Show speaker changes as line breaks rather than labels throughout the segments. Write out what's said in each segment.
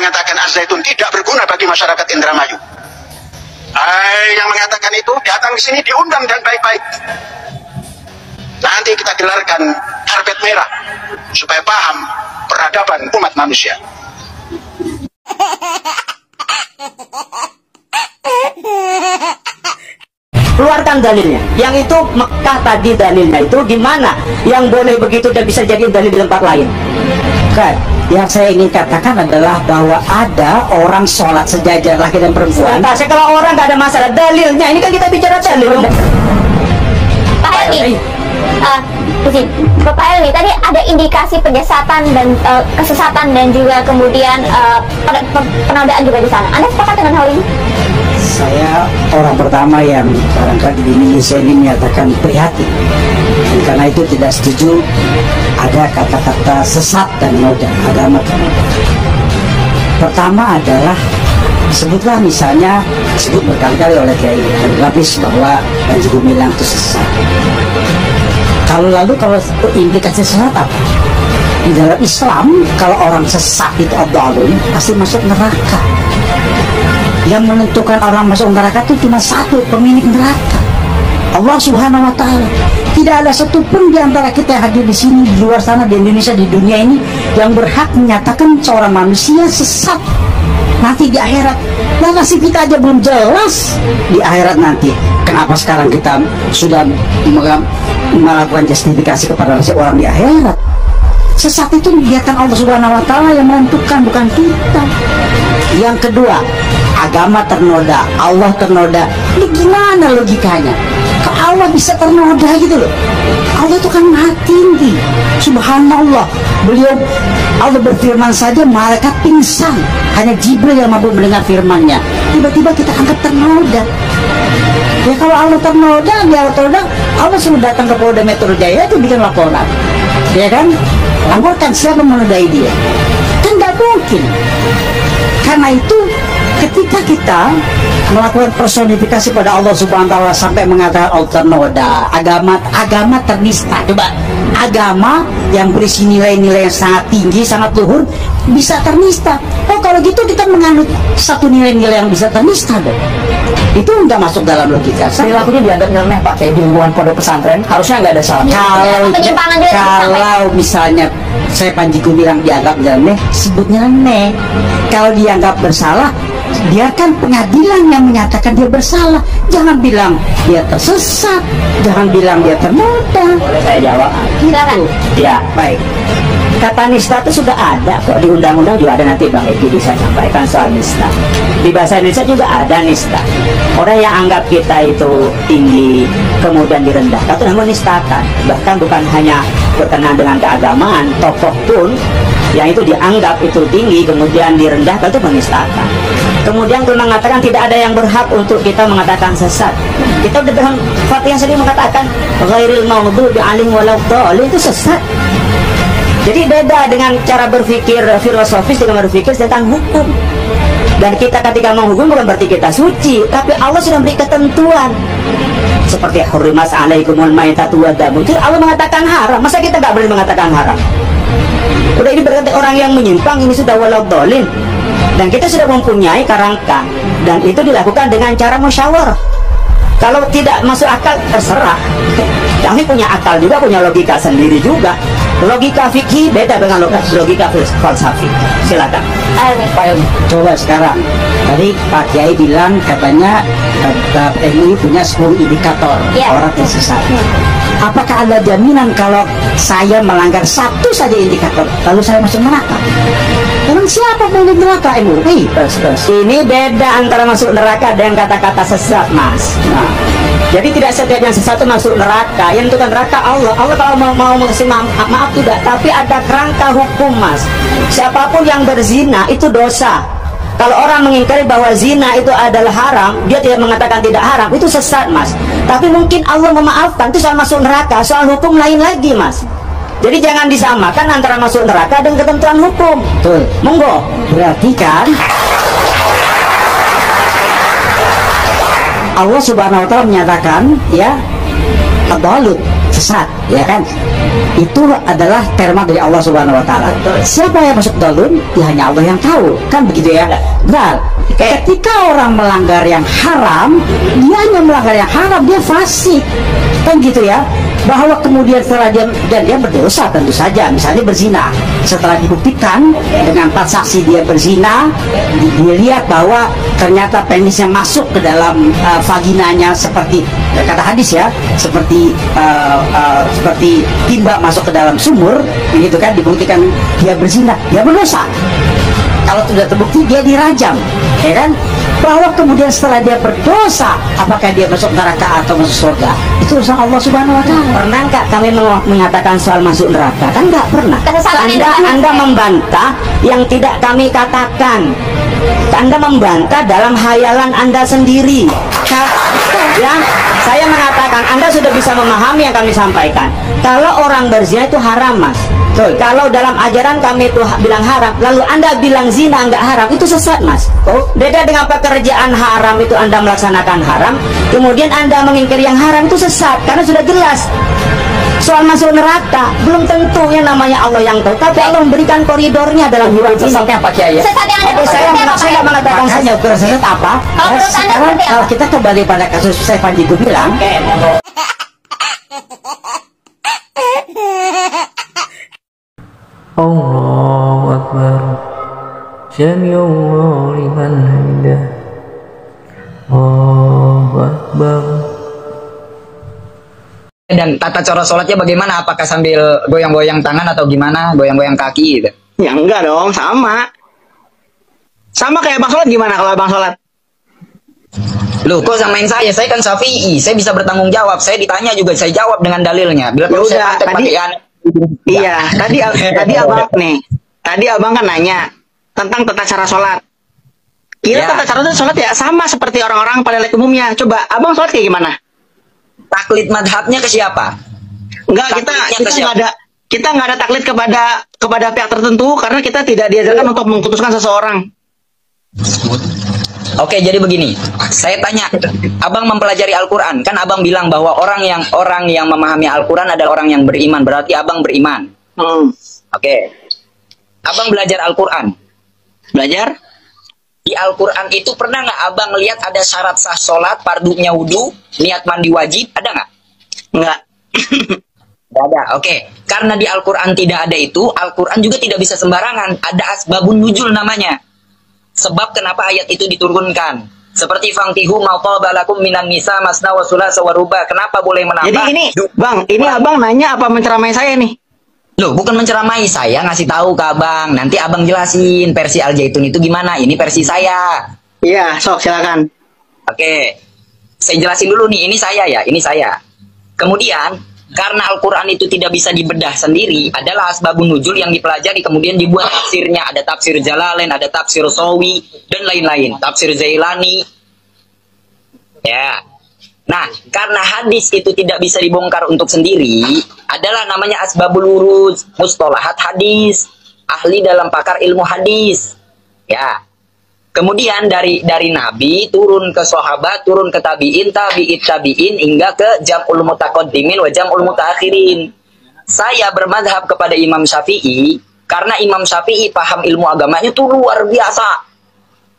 mengatakan Az-Zaitun tidak berguna bagi masyarakat Indramayu. Yang mengatakan itu datang ke sini diundang dan baik-baik. Nanti kita gelarkan karpet merah supaya paham peradaban umat manusia.
Keluarkan dalilnya. Yang itu Mekah tadi dalilnya itu gimana? Yang boleh begitu dan bisa jadi dalil di tempat lain.
Kan, yang saya ingin katakan adalah bahwa ada orang sholat sejajar laki dan perempuan.
Nah, kalau orang nggak ada masalah dalilnya, ini kan kita bicara dalil.
Pak Helmi, Bapak Helmi, tadi ada indikasi penyesatan dan kesesatan dan juga kemudian penodaan juga di sana. Anda sepakat dengan hal ini?
Saya orang pertama yang barangkali di Indonesia ini menyatakan prihatin. Dan karena itu tidak setuju ada kata-kata sesat dan noda agama. Pertama adalah sebutlah misalnya disebut berkali-kali oleh Kiai Lapis bahwa Panji Gumilang itu sesat. Kalau implikasi sesat apa? Di dalam Islam kalau orang sesat itu adalun pasti masuk neraka. Yang menentukan orang masuk neraka itu cuma satu, pemilik neraka, Allah Subhanahu wa Ta'ala. Tidak ada satupun di antara kita yang hadir di sini, di luar sana, di Indonesia, di dunia ini yang berhak menyatakan seorang manusia sesat nanti di akhirat. Nah, nasib kita aja belum jelas di akhirat nanti. Kenapa sekarang kita sudah melakukan justifikasi kepada seorang di akhirat? Sesat itu biarkan Allah Subhanahu wa Ta'ala yang menentukan, bukan kita. Yang kedua, agama ternoda, Allah ternoda. Ini gimana logikanya? Kok Allah bisa ternoda gitu loh? Allah itu kan maha tinggi, subhanallah. Allah berfirman saja malaikat pingsan, hanya Jibril yang mampu mendengar firmannya. Tiba-tiba kita anggap ternoda. Ya kalau Allah ternoda, Allah sudah datang ke Polda Metro Jaya itu bikin laporan, ya kan? Laporkan siapa menodai dia. Kan nggak mungkin. Karena itu ketika kita melakukan personifikasi pada Allah Subhanahu wa Ta'ala sampai mengatakan Allah ternoda, agama ternista. Coba, agama yang berisi nilai-nilai yang sangat tinggi, sangat luhur bisa ternista. Oh, kalau gitu kita menganut satu nilai-nilai yang bisa ternista dong. Itu nggak masuk dalam logika.
Perilakunya dianggap nyeleneh pakai di lingkungan pondok pesantren, harusnya nggak ada salah.
Kalau misalnya saya Panji Gumilang dianggap nyeleneh, sebut nyeleneh. Kalau dianggap bersalah, biarkan pengadilan yang menyatakan dia bersalah. Jangan bilang dia tersesat, jangan bilang dia ternoda.
Boleh saya jawab?
Silakan.
Ya, baik. Kata nista itu sudah ada kok di undang-undang, juga ada, nanti Bang Eki bisa sampaikan soal nista. Di bahasa Indonesia juga ada nista. Orang yang anggap kita itu tinggi kemudian direndahkan itu namanya nistakan. Bahkan bukan hanya berkenaan dengan keagamaan, tokoh pun yang itu dianggap itu tinggi kemudian direndahkan itu menistakan. Kemudian kita mengatakan tidak ada yang berhak untuk kita mengatakan sesat. Kita udah dalam Fatihah sendiri mengatakan ghairil maghdubi alaihim waladdallin, itu sesat. Jadi beda dengan cara berpikir filosofis dengan berpikir tentang hukum. Dan kita ketika menghukum bukan berarti kita suci, tapi Allah sudah beri ketentuan. Seperti hurrimat alaikumul maitatu wad-damu. Allah mengatakan haram, masa kita nggak boleh mengatakan haram? Udah, ini berarti orang yang menyimpang, ini sudah waladdallin. Dan kita sudah mempunyai kerangka, dan itu dilakukan dengan cara musyawarah. Kalau tidak masuk akal, terserah. Kami punya akal juga, punya logika sendiri juga. Logika fikih beda dengan logika falsafi. Silakan.
Coba sekarang, tadi Pak Kiai bilang katanya MUI punya 10 indikator orang tersesat. Apakah ada jaminan kalau saya melanggar satu saja indikator lalu saya masuk neraka? Emang siapa pemilik neraka MUI?
Ini beda antara masuk neraka dengan kata-kata sesat, Mas. Nah, jadi tidak setiap yang sesat itu masuk neraka. Yang itu kan neraka Allah. Allah kalau mau mengasih maaf tidak, tapi ada kerangka hukum, Mas. Siapapun yang berzina itu dosa. Kalau orang mengingkari bahwa zina itu adalah haram, dia tidak mengatakan tidak haram, itu sesat, Mas. Tapi mungkin Allah memaafkan, itu soal masuk neraka, soal hukum lain lagi, Mas. Jadi jangan disamakan antara masuk neraka dengan ketentuan hukum.
Betul.
Monggo.
Berarti kan Allah Subhanahu wa Ta'ala menyatakan ya, ad-dalut sesat, ya kan? Itu adalah terma dari Allah Subhanahu Wa Taala. Siapa yang masuk dalun? Ya hanya Allah yang tahu, kan begitu ya? Nah, ketika orang melanggar yang haram, dia hanya melanggar yang haram, dia fasik, kan gitu ya? Bahwa kemudian setelah dia berdosa tentu saja, misalnya berzina, setelah dibuktikan dengan 4 saksi dia berzina, dilihat bahwa ternyata penisnya masuk ke dalam vaginanya seperti kata hadis ya, seperti timba masuk ke dalam sumur, begitu kan, dibuktikan dia berzina, dia berdosa. Kalau sudah terbukti dia dirajam, ya kan? Bahwa kemudian setelah dia berdosa, apakah dia masuk neraka atau masuk surga, itu urusan Allah Subhanahu Wa Taala.
Pernah nggak kami mengatakan soal masuk neraka? Kan nggak pernah. Anda membantah yang tidak kami katakan. Anda membantah dalam hayalan Anda sendiri. Ya, saya mengatakan Anda sudah bisa memahami yang kami sampaikan. Kalau orang berzina itu haram, Mas. Kalau dalam ajaran kami itu bilang haram, lalu Anda bilang zina nggak haram, itu sesat, Mas. Beda dengan pekerjaan haram itu Anda melaksanakan haram, kemudian Anda mengingkari yang haram, itu sesat, karena sudah jelas. Soal masuk neraka, belum tentu yang namanya Allah yang tahu, tapi Allah memberikan koridornya dalam hidup ini.
Sesatnya apa Kiai?
Sesat yang Anda
Saya
apa?
mengatakan saja ukuran sesat apa?
Kalau menurut Anda
Sekarang
seperti
kalau
apa?
kita kembali pada kasus saya Panji Gumilang,
Allahu Akbar. Sami Allah liman hamidah. Allahu Akbar.
Dan tata cara sholatnya bagaimana? Apakah sambil goyang-goyang tangan atau gimana? Goyang-goyang kaki gitu?
Ya enggak dong, sama. Sama kayak Bang Sholat, gimana kalau Bang Sholat?
Loh, kok samain saya? Saya kan Syafi'i, saya bisa bertanggung jawab. Saya ditanya juga, saya jawab dengan dalilnya. Bila perlu saya
Yaudah,
pakai
Iya, tadi abang nih. Tadi abang kan nanya tentang tata cara sholat. Kira
Ya.
tata cara sholat ya sama seperti orang-orang pada layak umumnya. Coba abang sholat kayak gimana?
taklid madhabnya ke siapa?
Enggak,
Taklidnya
kita nggak ada taklid kepada pihak tertentu karena kita tidak diajarkan untuk memutuskan seseorang.
Oke, jadi begini. Saya tanya, abang mempelajari Al-Quran, kan abang bilang bahwa orang yang memahami Al-Quran adalah orang yang beriman. Berarti abang beriman. Oke. Abang belajar Al-Quran.
Belajar?
Di Al-Quran itu pernah nggak abang lihat ada syarat sah sholat, pardunya wudhu, niat mandi wajib, ada nggak?
Enggak.
Nggak ada, oke. Karena di Al-Quran tidak ada itu, Al-Quran juga tidak bisa sembarangan. Ada asbabun nuzul namanya. Sebab kenapa ayat itu diturunkan. Seperti fangtihu mautabalakum minan nisa masna wa sulasa wa ruba. Kenapa boleh menambah?
Jadi ini, Bang, ini abang nanya apa menceramai saya nih?
Loh, bukan menceramai, saya ngasih tahu ke abang. Nanti abang jelasin versi Al-Jaitun itu gimana. Ini versi saya.
Iya, sok silakan.
Oke. Saya jelasin dulu nih, ini saya ya, ini saya. Kemudian, karena Al-Quran itu tidak bisa dibedah sendiri, adalah asbabun nuzul yang dipelajari, kemudian dibuat tafsirnya. Ada tafsir Jalalain, ada tafsir Sawi, dan lain-lain. Tafsir Zailani. Ya. Nah, karena hadis itu tidak bisa dibongkar untuk sendiri, adalah namanya asbabul wurud, mustolahat hadis, ahli dalam pakar ilmu hadis. Ya. Kemudian dari Nabi turun ke sahabat, turun ke tabi'in, tabi'in hingga ke jam'ul mutaqaddimin wa jam'ul mutaakhirin. Saya bermadhab kepada Imam Syafi'i karena Imam Syafi'i paham ilmu agamanya itu luar biasa.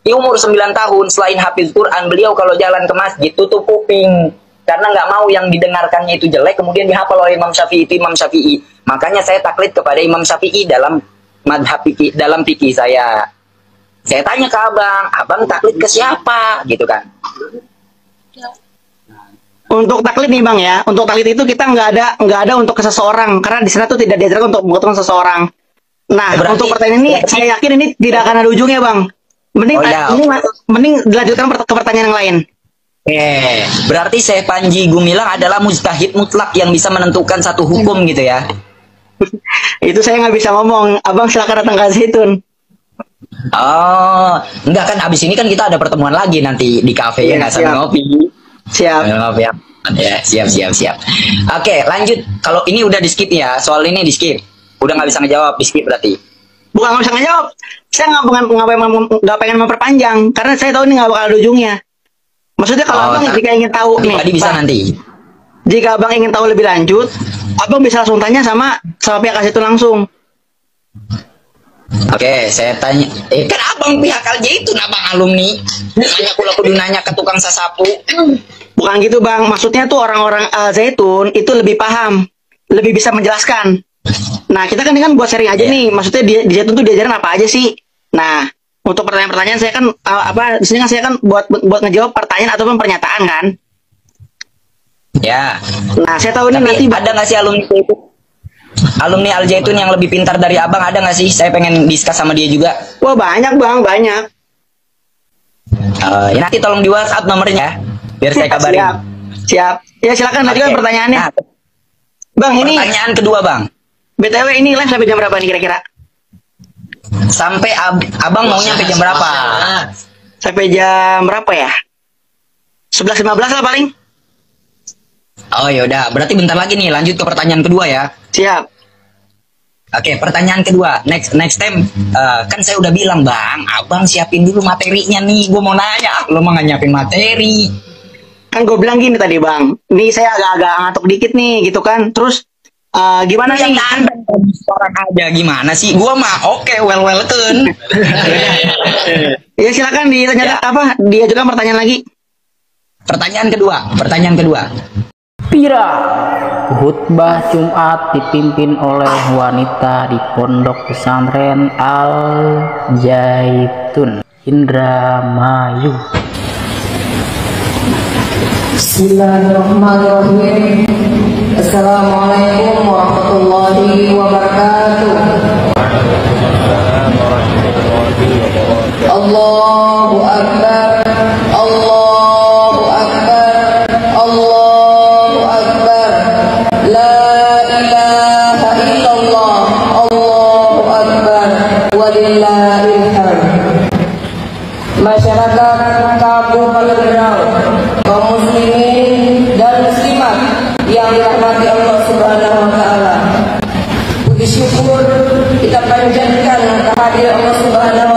Di umur 9 tahun, selain hafiz Quran, beliau kalau jalan ke masjid tutup kuping karena nggak mau yang didengarkannya itu jelek, kemudian dihafal oleh Imam Syafi'i. Itu Imam Syafi'i. Makanya saya taklid kepada Imam Syafi'i dalam madhab fikih, dalam fikih saya. Saya tanya ke abang taklid ke siapa? Gitu kan.
Untuk taklid nih Bang ya, untuk taklid itu kita nggak ada untuk ke seseorang karena di sana tuh tidak diajarkan untuk membutuhkan seseorang. Nah,
Berarti-
untuk pertanyaan ini saya yakin ini tidak akan ada ujungnya Bang. Mending
Oh, iya.
mending dilanjutkan ke pertanyaan yang lain.
Berarti Syekh Panji Gumilang adalah mujtahid mutlak yang bisa menentukan satu hukum gitu ya.
Itu saya nggak bisa ngomong. Abang silakan datang ke Zaitun.
Oh, enggak kan abis ini kan kita ada pertemuan lagi nanti di kafe ya,
Iya,
nggak sambil
siap.
ngopi.
Siap.
Sambil ngopi ya. Ya, siap. Oke, lanjut. Kalau ini udah di skip ya, soal ini di skip. Udah nggak bisa ngejawab, di skip berarti.
Bukan nggak bisa ngejawab. Saya nggak pengen memperpanjang karena saya tahu ini nggak bakal ada ujungnya. Maksudnya kalau abang
tapi
jika ingin tahu nih,
tadi bisa
Bang,
nanti.
jika abang ingin tahu lebih lanjut, abang bisa langsung tanya sama pihak Al Zaitun langsung.
Oke, saya tanya. Kan abang pihak Al Zaitun, abang alumni. Nanya kudu nanya ke tukang sasapu.
Bukan gitu bang, maksudnya tuh orang-orang Al Zaitun itu lebih paham, lebih bisa menjelaskan. Nah kita kan ini kan buat sharing aja nih, maksudnya di Zaitun tuh diajarin apa aja sih. Nah untuk pertanyaan-pertanyaan saya kan di sini kan saya kan buat ngejawab pertanyaan ataupun pernyataan kan.
Ya.
Nah saya tahu nih
Tapi
nanti
ada nggak sih alumni Al Zaitun yang lebih pintar dari abang, ada nggak sih? Saya pengen diskus sama dia juga.
Wah banyak bang, banyak.
Ya nanti tolong di WhatsApp nomornya, biar saya kabarin.
Siap. Ya silakan lanjutkan pertanyaannya.
Nah,
Bang ini
pertanyaan kedua bang.
BTW ini live sampai jam berapa nih kira-kira?
Sampai abang mau nyampe jam berapa?
Sampai jam berapa ya? 11.15 lah paling.
Oh yaudah, berarti bentar lagi nih lanjut ke pertanyaan kedua ya.
Siap.
Oke, pertanyaan kedua. Next time, kan saya udah bilang bang, abang siapin dulu materinya nih. Gue mau nanya, lo mah nggak nyiapin materi.
Kan gue bilang gini tadi bang, nih saya agak-agak ngantuk dikit nih gitu kan. Terus gimana
Yang
sih?
kan orang aja gimana sih? Gue mah oke, welcome.
Ya silakan ditanya apa? Diajukan pertanyaan lagi.
Pertanyaan kedua.
Pira khutbah Jumat dipimpin oleh wanita di Pondok Pesantren Al Zaitun Indramayu.
Bismillahirrahmanirrahim. Assalamualaikum warahmatullahi wabarakatuh. Allahu Akbar. Allahu Akbar. Allahu Akbar. La ilaha illallah. Allahu Akbar. Walillahil hamd. Masyarakat Kabupaten Riau, kaum muslimin dan muslimat yang dirahmati Allah Subhanahu wa taala. Puji syukur kita panjatkan kehadiran Allah Subhanahu wa